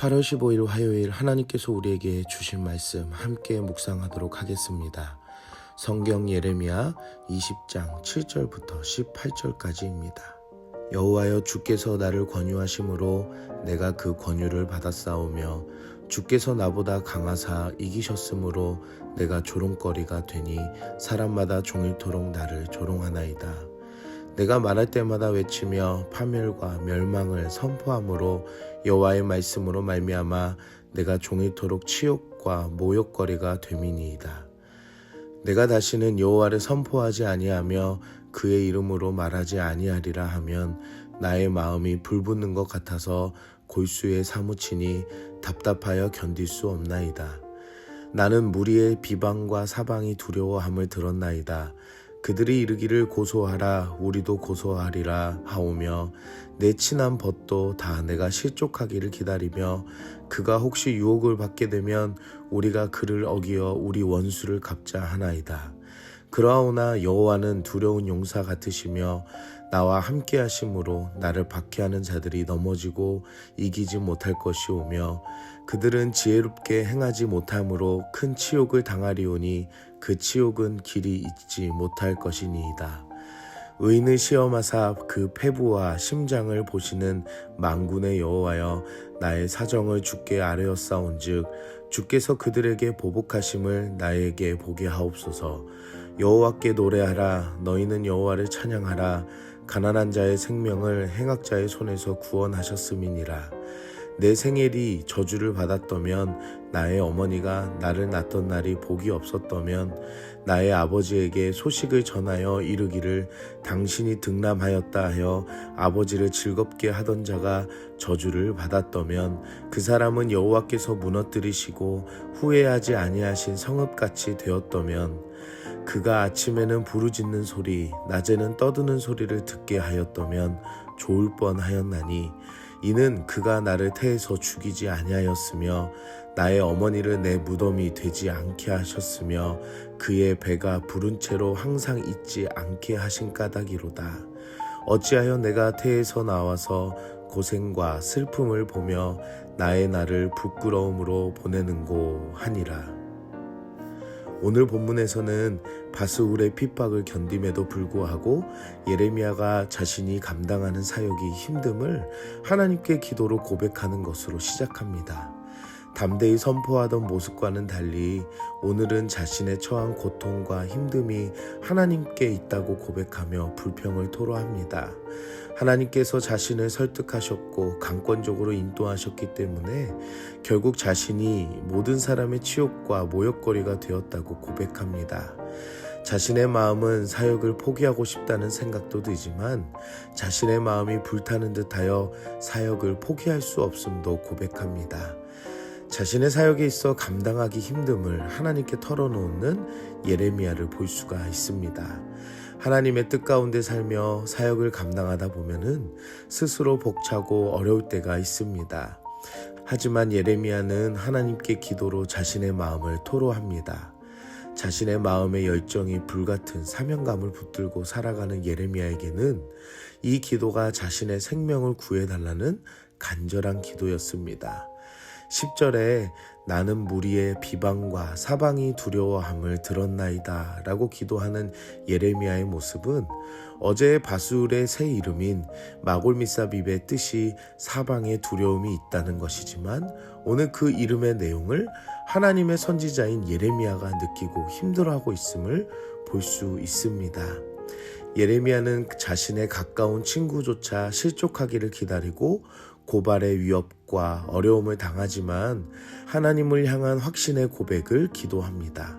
8월 15일 화요일 하나님께서 우리에게 주신 말씀 함께 묵상하도록 하겠습니다. 성경 예레미야 20장 7절부터 18절까지입니다. 여호와여, 주께서 나를 권유하심으로 내가 그 권유를 받았사오며 주께서 나보다 강하사 이기셨으므로 내가 조롱거리가 되니 사람마다 종일토록 나를 조롱하나이다. 내가 말할 때마다 외치며 파멸과 멸망을 선포함으로 여호와의 말씀으로 말미암아 내가 종일토록 치욕과 모욕거리가 됨이니이다. 내가 다시는 여호와를 선포하지 아니하며 그의 이름으로 말하지 아니하리라 하면 나의 마음이 불붙는 것 같아서 골수에 사무치니 답답하여 견딜 수 없나이다. 나는 무리의 비방과 사방이 두려워함을 들었나이다. 그들이 이르기를 고소하라, 우리도 고소하리라 하오며 내 친한 벗도 다 내가 실족하기를 기다리며 그가 혹시 유혹을 받게 되면 우리가 그를 어기어 우리 원수를 갚자 하나이다. 그러하오나 여호와는 두려운 용사 같으시며 나와 함께 하심으로 나를 박해하는 자들이 넘어지고 이기지 못할 것이오며 그들은 지혜롭게 행하지 못함으로 큰 치욕을 당하리오니 그 치욕은 길이 잊지 못할 것이니이다. 의인을 시험하사 그 패부와 심장을 보시는 만군의 여호와여, 나의 사정을 주께 아뢰었사온즉 주께서 그들에게 보복하심을 나에게 보게 하옵소서. 여호와께 노래하라, 너희는 여호와를 찬양하라. 가난한 자의 생명을 행악자의 손에서 구원하셨음이니라. 내 생일이 저주를 받았다면, 나의 어머니가 나를 낳던 날이 복이 없었다면, 나의 아버지에게 소식을 전하여 이르기를 당신이 득남하였다 하여 아버지를 즐겁게 하던 자가 저주를 받았다면, 그 사람은 여호와께서 무너뜨리시고 후회하지 아니하신 성읍같이 되었다면, 그가 아침에는 부르짖는 소리, 낮에는 떠드는 소리를 듣게 하였다면 좋을 뻔하였나니, 이는 그가 나를 태에서 죽이지 아니하였으며 나의 어머니를 내 무덤이 되지 않게 하셨으며 그의 배가 부른 채로 항상 잊지 않게 하신 까닭이로다. 어찌하여 내가 태에서 나와서 고생과 슬픔을 보며 나의 날을 부끄러움으로 보내는고 하니라. 오늘 본문에서는 바스울의 핍박을 견딤에도 불구하고 예레미야가 자신이 감당하는 사역이 힘듦을 하나님께 기도로 고백하는 것으로 시작합니다. 담대히 선포하던 모습과는 달리 오늘은 자신의 처한 고통과 힘듦이 하나님께 있다고 고백하며 불평을 토로합니다. 하나님께서 자신을 설득하셨고 강권적으로 인도하셨기 때문에 결국 자신이 모든 사람의 치욕과 모욕거리가 되었다고 고백합니다. 자신의 마음은 사역을 포기하고 싶다는 생각도 들지만 자신의 마음이 불타는 듯하여 사역을 포기할 수 없음도 고백합니다. 자신의 사역에 있어 감당하기 힘듦을 하나님께 털어놓는 예레미야를 볼 수가 있습니다. 하나님의 뜻 가운데 살며 사역을 감당하다 보면은 스스로 벅차고 어려울 때가 있습니다. 하지만 예레미야는 하나님께 기도로 자신의 마음을 토로합니다. 자신의 마음의 열정이 불같은 사명감을 붙들고 살아가는 예레미야에게는 이 기도가 자신의 생명을 구해달라는 간절한 기도였습니다. 10절에 나는 무리의 비방과 사방이 두려워함을 들었나이다 라고 기도하는 예레미야의 모습은 어제의 바스울의 새 이름인 마골미사빕의 뜻이 사방에 두려움이 있다는 것이지만 오늘 그 이름의 내용을 하나님의 선지자인 예레미야가 느끼고 힘들어하고 있음을 볼 수 있습니다. 예레미야는 자신의 가까운 친구조차 실족하기를 기다리고 고발의 위협과 어려움을 당하지만 하나님을 향한 확신의 고백을 기도합니다.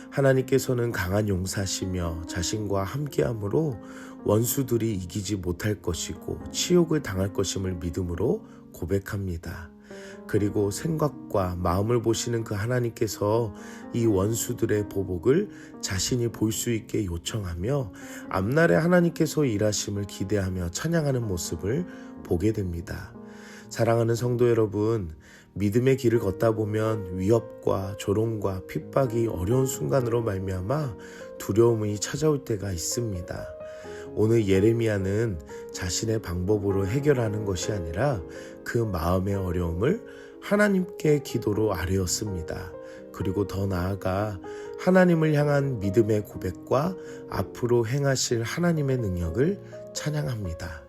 하나님께서는 강한 용사시며 자신과 함께함으로 원수들이 이기지 못할 것이고 치욕을 당할 것임을 믿음으로 고백합니다. 그리고 생각과 마음을 보시는 그 하나님께서 이 원수들의 보복을 자신이 볼 수 있게 요청하며 앞날에 하나님께서 일하심을 기대하며 찬양하는 모습을 보게 됩니다. 사랑하는 성도 여러분, 믿음의 길을 걷다 보면 위협과 조롱과 핍박이 어려운 순간으로 말미암아 두려움이 찾아올 때가 있습니다. 오늘 예레미야는 자신의 방법으로 해결하는 것이 아니라 그 마음의 어려움을 하나님께 기도로 아뢰었습니다. 그리고 더 나아가 하나님을 향한 믿음의 고백과 앞으로 행하실 하나님의 능력을 찬양합니다.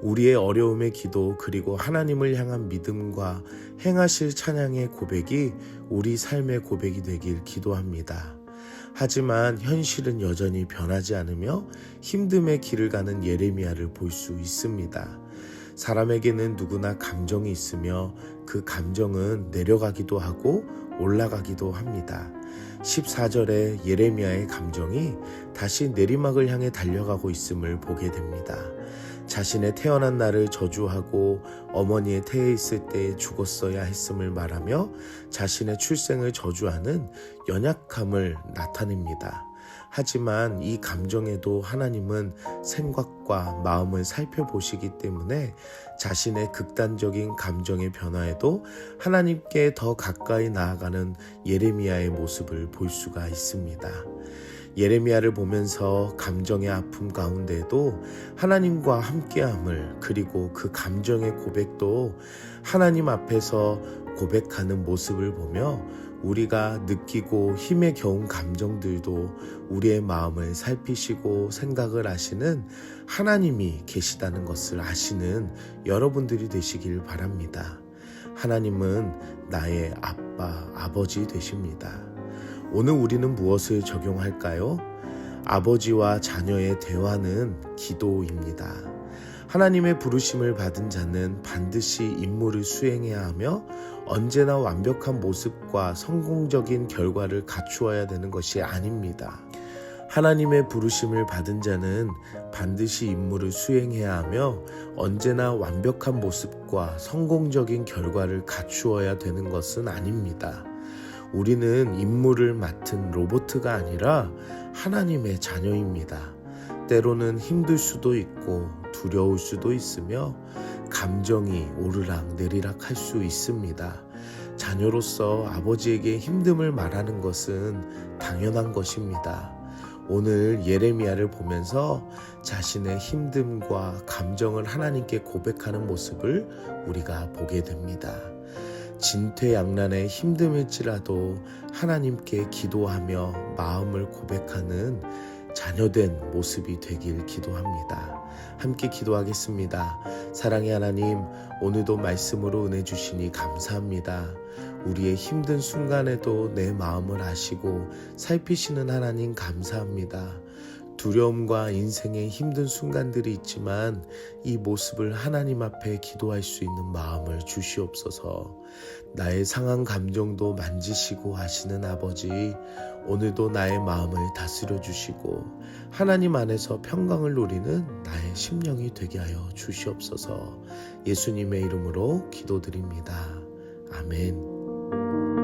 우리의 어려움의 기도 그리고 하나님을 향한 믿음과 행하실 찬양의 고백이 우리 삶의 고백이 되길 기도합니다. 하지만 현실은 여전히 변하지 않으며 힘듦의 길을 가는 예레미야를 볼 수 있습니다. 사람에게는 누구나 감정이 있으며 그 감정은 내려가기도 하고 올라가기도 합니다. 14절에 예레미야의 감정이 다시 내리막을 향해 달려가고 있음을 보게 됩니다. 자신의 태어난 날을 저주하고 어머니의 태에 있을 때에 죽었어야 했음을 말하며 자신의 출생을 저주하는 연약함을 나타냅니다. 하지만 이 감정에도 하나님은 생각과 마음을 살펴보시기 때문에 자신의 극단적인 감정의 변화에도 하나님께 더 가까이 나아가는 예레미야의 모습을 볼 수가 있습니다. 예레미야를 보면서 감정의 아픔 가운데에도 하나님과 함께함을, 그리고 그 감정의 고백도 하나님 앞에서 고백하는 모습을 보며 우리가 느끼고 힘에 겨운 감정들도 우리의 마음을 살피시고 생각을 하시는 하나님이 계시다는 것을 아시는 여러분들이 되시길 바랍니다. 하나님은 나의 아빠, 아버지 되십니다. 오늘 우리는 무엇을 적용할까요? 아버지와 자녀의 대화는 기도입니다. 하나님의 부르심을 받은 자는 반드시 임무를 수행해야 하며 언제나 완벽한 모습과 성공적인 결과를 갖추어야 되는 것이 아닙니다. 하나님의 부르심을 받은 자는 반드시 임무를 수행해야 하며 언제나 완벽한 모습과 성공적인 결과를 갖추어야 되는 것은 아닙니다. 우리는 임무를 맡은 로봇가 아니라 하나님의 자녀입니다. 때로는 힘들 수도 있고 두려울 수도 있으며 감정이 오르락 내리락 할 수 있습니다. 자녀로서 아버지에게 힘듦을 말하는 것은 당연한 것입니다. 오늘 예레미야를 보면서 자신의 힘듦과 감정을 하나님께 고백하는 모습을 우리가 보게 됩니다. 진퇴양난의 힘듦일지라도 하나님께 기도하며 마음을 고백하는 자녀된 모습이 되길 기도합니다. 함께 기도하겠습니다. 사랑의 하나님, 오늘도 말씀으로 은혜 주시니 감사합니다. 우리의 힘든 순간에도 내 마음을 아시고 살피시는 하나님 감사합니다. 두려움과 인생의 힘든 순간들이 있지만 이 모습을 하나님 앞에 기도할 수 있는 마음을 주시옵소서. 나의 상한 감정도 만지시고 하시는 아버지, 오늘도 나의 마음을 다스려 주시고 하나님 안에서 평강을 누리는 나의 심령이 되게 하여 주시옵소서. 예수님의 이름으로 기도드립니다. 아멘.